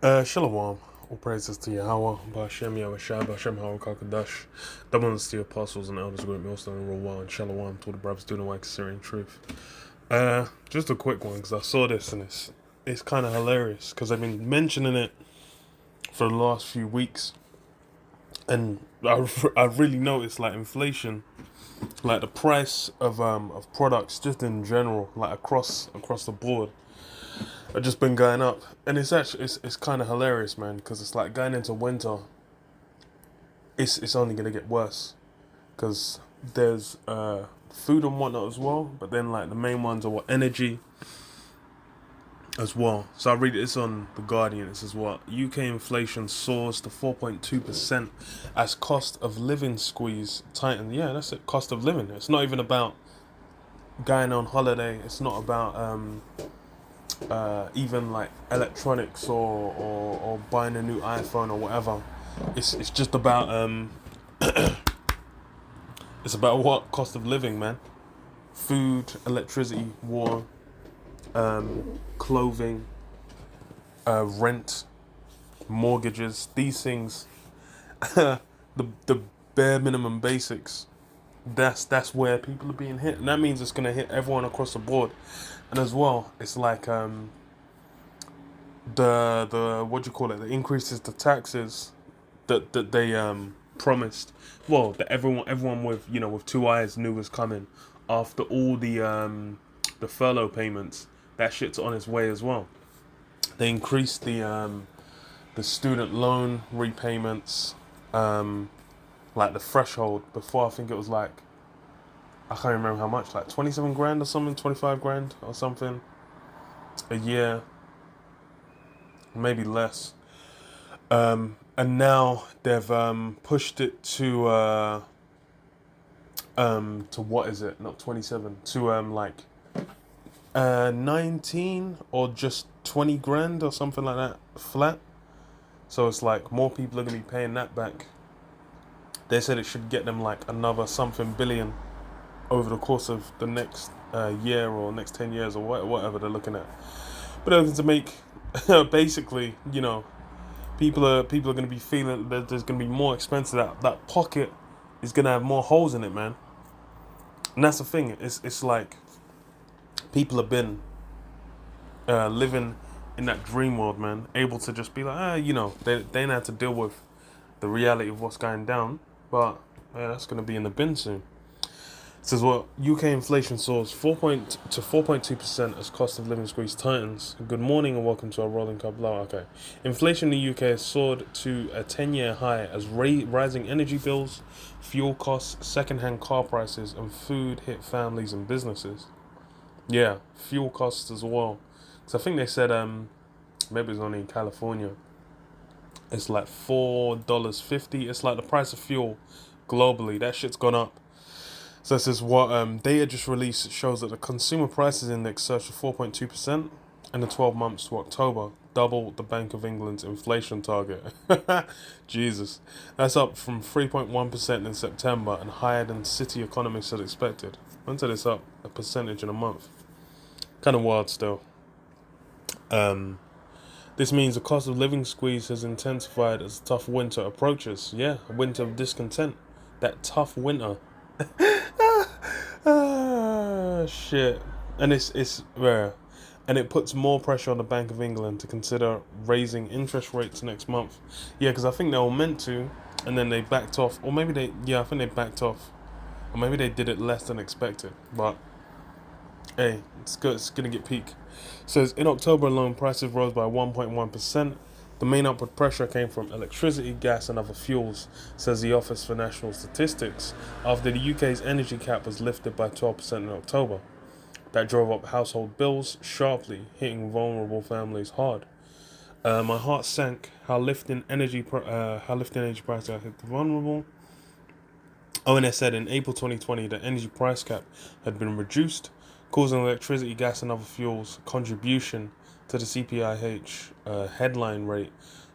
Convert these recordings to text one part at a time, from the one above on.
Shalom. All praises to Yahweh, Ba'ashem Yahushua, Ba'ashem HaRuach double honors to the apostles and elders, great millstone and real well, and Shalom to all the brothers doing the work of Syrian truth. Just a quick one, because I saw this and it's kind of hilarious, because I've been mentioning it for the last few weeks, and I really noticed, like, inflation, like the price of products just in general, like across the board, have just been going up, and it's kind of hilarious, man, because it's like going into winter. It's only gonna get worse because there's food and whatnot as well, but then like the main ones are what energy as well. So I read this on the Guardian. It says what UK inflation soars to 4.2% as cost of living squeeze tighten. Yeah, that's it. Cost of living. It's not even about going on holiday. It's not about even like electronics or buying a new iPhone or whatever. It's just about it's about what cost of living, man. Food, electricity, water, clothing, rent, mortgages. These things, the bare minimum basics. That's where people are being hit, and that means it's gonna hit everyone across the board. And as well, it's like the what do you call it? The increases to taxes that they promised. Well, that everyone with with two eyes knew was coming after all the furlough payments. That shit's on its way as well. They increased the student loan repayments, like the threshold before. I think it was like, I can't remember how much, like 27 grand or something, 25 grand or something a year, maybe less. And now they've pushed it to what is it? Not 27, to like 19 or just 20 grand or something like that flat. So it's like more people are gonna be paying that back. They said it should get them like another something billion over the course of the next year or next 10 years or whatever they're looking at. But they're looking to make basically, people are going to be feeling that there's going to be more expensive. That pocket is going to have more holes in it, man. And that's the thing. It's like people have been living in that dream world, man. Able to just be like, they don't have to deal with the reality of what's going down. But that's going to be in the bin soon. It says what UK inflation soars 4.2% as cost of living squeeze tightens. Good morning and welcome to our rolling Kabbalah. Okay, inflation in the UK has soared to a 10-year high as rising energy bills, fuel costs, second-hand car prices, and food hit families and businesses. Yeah, fuel costs as well. So I think they said maybe it's only in California. It's like $4.50. It's like the price of fuel globally. That shit's gone up. So this is what data just released shows that the consumer prices index surged to 4.2% in the 12 months to October, double the Bank of England's inflation target. Jesus. That's up from 3.1% in September and higher than city economists had expected. Until it's up a percentage in a month. Kind of wild still. This means the cost of living squeeze has intensified as tough winter approaches. Yeah, a winter of discontent. That tough winter. Shit. And it's rare. And it puts more pressure on the Bank of England to consider raising interest rates next month. Yeah, because I think they were meant to, and then they backed off. Or maybe I think they backed off. Or maybe they did it less than expected. But, hey, it's good. It's going to get peak. It says, in October alone, prices rose by 1.1%. The main upward pressure came from electricity, gas, and other fuels, says the Office for National Statistics, after the UK's energy cap was lifted by 12% in October. That drove up household bills sharply, hitting vulnerable families hard. My heart sank. How lifting energy prices hit the vulnerable. Oh, and they said in April 2020 the energy price cap had been reduced, causing electricity, gas, and other fuels contribution to the CPIH headline rate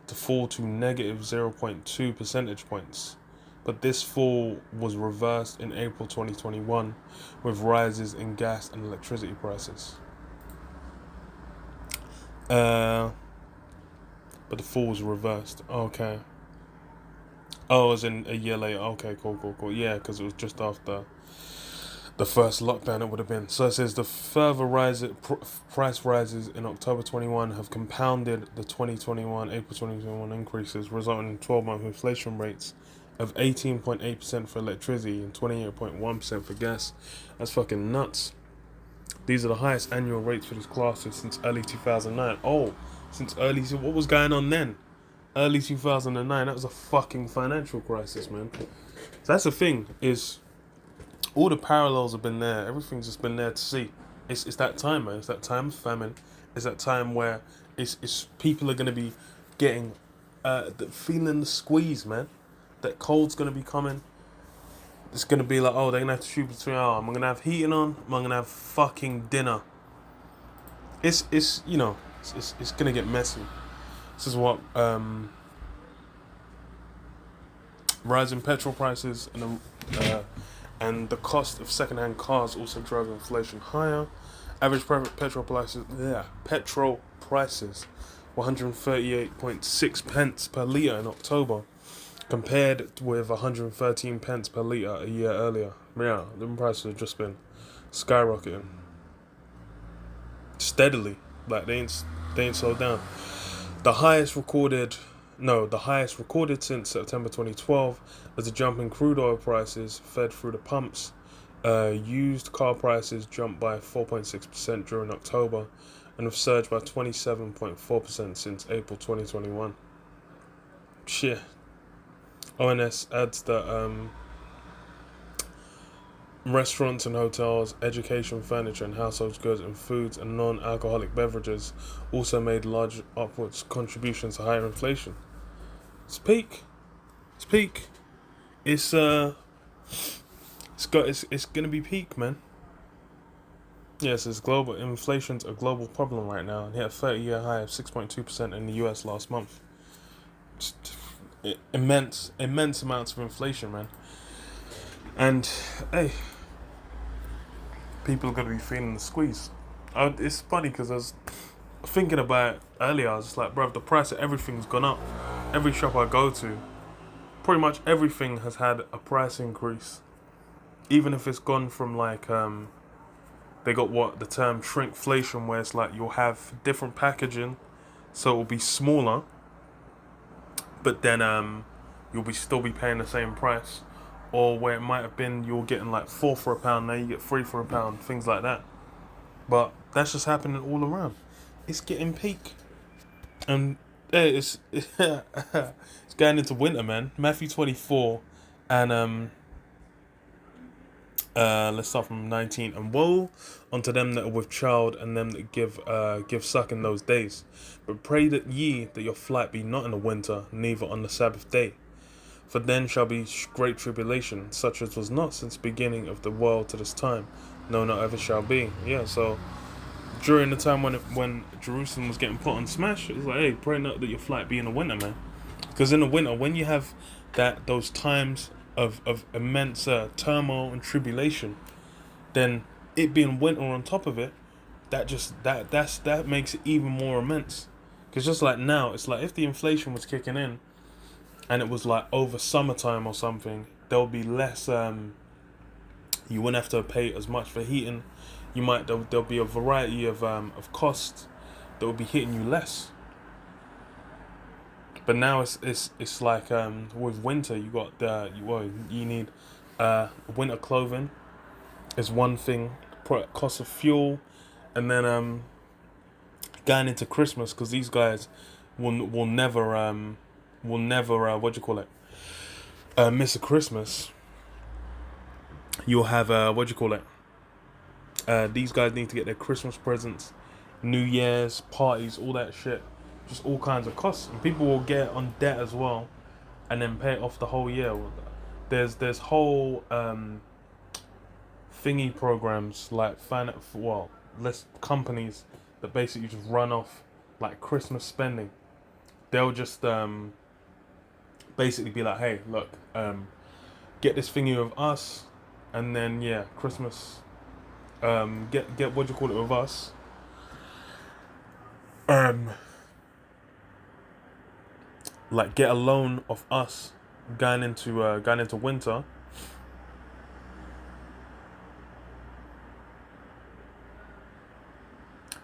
to fall to negative 0.2 percentage points. But this fall was reversed in April 2021 with rises in gas and electricity prices. But but the fall was reversed. Okay. Oh, as in a year later. Okay, cool. Yeah, because it was just after the first lockdown. It would have been. So it says the further price rises in October 21 have compounded the April 2021 increases, resulting in 12-month inflation rates of 18.8% for electricity and 28.1% for gas. That's fucking nuts. These are the highest annual rates for these classes since early 2009. Oh, what was going on then? Early 2009, that was a fucking financial crisis, man. So that's the thing, is all the parallels have been there. Everything's just been there to see. It's that time, man. It's that time of famine. It's that time where it's people are going to be getting, feeling the squeeze, man. That cold's going to be coming. It's going to be like, oh, they're going to have to choose between, oh, am I going to have heating on? Am I going to have fucking dinner? It's going to get messy. This is what, rising petrol prices and the cost of second-hand cars also drove inflation higher. Average petrol prices were 138.6 pence per litre in October, compared with 113 pence per litre a year earlier. Yeah, the prices have just been skyrocketing steadily. Like they ain't slowed down. The highest recorded since September 2012 as the jump in crude oil prices fed through the pumps. Used car prices jumped by 4.6% during October and have surged by 27.4% since April 2021. Shit. ONS adds that restaurants and hotels, education, furniture and household goods and foods and non-alcoholic beverages also made large upwards contributions to higher inflation. It's peak. It's gonna be peak, man. Yes, it's global. Inflation's a global problem right now, and hit a 30-year high of 6.2% in the US last month. Immense amounts of inflation, man. And hey, people are gonna be feeling the squeeze. It's funny because I was thinking about it earlier. I was just like, bro, the price of everything's gone up. Every shop I go to, pretty much everything has had a price increase. Even if it's gone from like they got what the term shrinkflation, where it's like you'll have different packaging, so it will be smaller, but then you'll still be paying the same price. Or where it might have been you're getting like 4 for £1, now you get 3 for £1, things like that. But that's just happening all around. It's getting peak, and it's going into winter, man. Matthew 24, and let's start from 19. And woe unto them that are with child, and them that give suck in those days. But pray that your flight be not in the winter, neither on the Sabbath day. For then shall be great tribulation, such as was not since the beginning of the world to this time, no, not ever shall be. Yeah, so during the time when Jerusalem was getting put on smash, it was like, hey, pray not that your flight be in the winter, man. Because in the winter, when you have those times of immense turmoil and tribulation, then it being winter on top of it, that makes it even more immense. Because just like now, it's like if the inflation was kicking in, and it was like over summertime or something, there'll be less. You wouldn't have to pay as much for heating. There'll be a variety of costs that will be hitting you less. But now it's like with winter, you got you need winter clothing is one thing, cost of fuel, and then going into Christmas, because these guys will never miss a Christmas. You'll have these guys need to get their Christmas presents, New Year's parties, all that shit, just all kinds of costs, and people will get on debt as well, and then pay it off the whole year. There's whole thingy programs like less companies that basically just run off like Christmas spending. They'll just basically be like, hey, look, get this thingy with us, and then Christmas, get what you call it with us, like get a loan of us going into winter.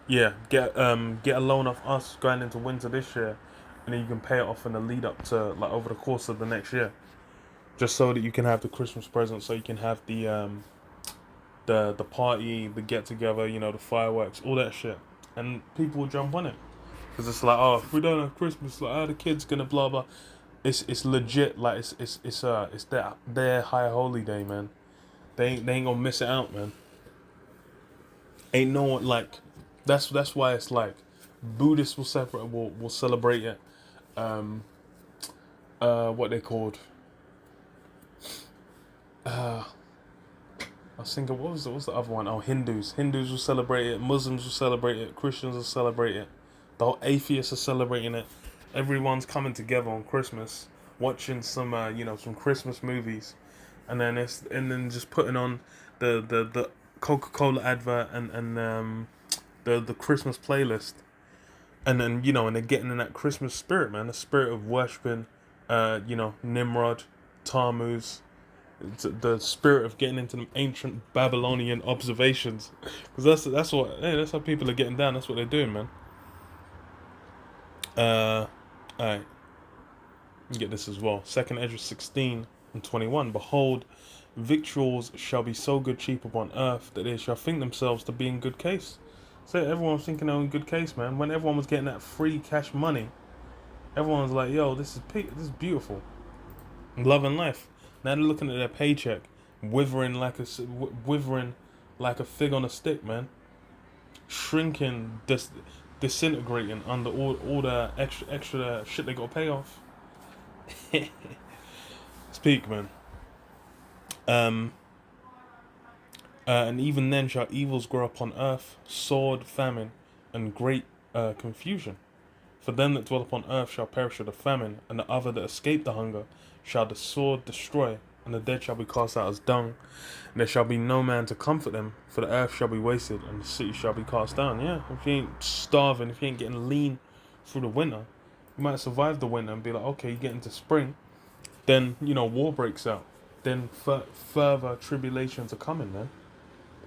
Yeah, get a loan of us going into winter this year, and then you can pay it off in the lead up to like over the course of the next year, just so that you can have the Christmas present, so you can have the party, the get together, the fireworks, all that shit, and people will jump on it because it's like, oh, if we don't have Christmas, like, how the kids gonna blah blah. It's legit, like it's their high holy day, man. They ain't gonna miss it out, man. Ain't no one like that's why it's like Buddhists will celebrate it. Um, what they called. Uh, I was thinking, what's the other one? Oh, Hindus will celebrate it. Muslims will celebrate it. Christians will celebrate it. The whole atheists are celebrating it. Everyone's coming together on Christmas, watching some Christmas movies, and then just putting on the Coca-Cola advert and the Christmas playlist, and they're getting in that Christmas spirit, man, the spirit of worshiping, Nimrod, Tammuz, the spirit of getting into the ancient Babylonian observations, because that's how people are getting down. That's what they're doing, man. All right, you get this as well. Second Ezra 16:21. Behold, victuals shall be so good cheap upon earth that they shall think themselves to be in good case. So everyone was thinking they're in good case, man. When everyone was getting that free cash money, everyone was like, "Yo, this is beautiful, loving life." Now they're looking at their paycheck, withering like a fig on a stick, man. Shrinking, disintegrating under all the extra shit they got to pay off. Speak, man. Um, and even then shall evils grow upon earth, sword, famine, and great confusion. For them that dwell upon earth shall perish with the famine, and the other that escape the hunger shall the sword destroy, and the dead shall be cast out as dung, and there shall be no man to comfort them, for the earth shall be wasted, and the city shall be cast down. Yeah, if you ain't starving, if you ain't getting lean through the winter, you might survive the winter and be like, okay, you get into spring, then, war breaks out. Then further tribulations are coming, man.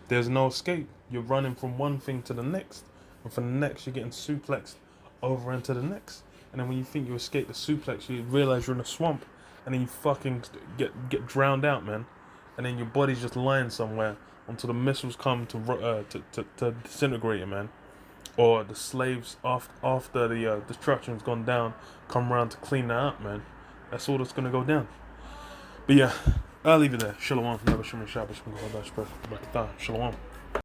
There's no escape. You're running from one thing to the next, and from the next, you're getting suplexed over into the next. And then when you think you escape the suplex, you realize you're in a swamp, and then you fucking get drowned out, man. And then your body's just lying somewhere until the missiles come to disintegrate it, man. Or the slaves after the destruction's gone down come around to clean that up, man. That's all that's gonna go down. But yeah, I'll leave it there. Shalom. Never shimmy shabbat. Shalom.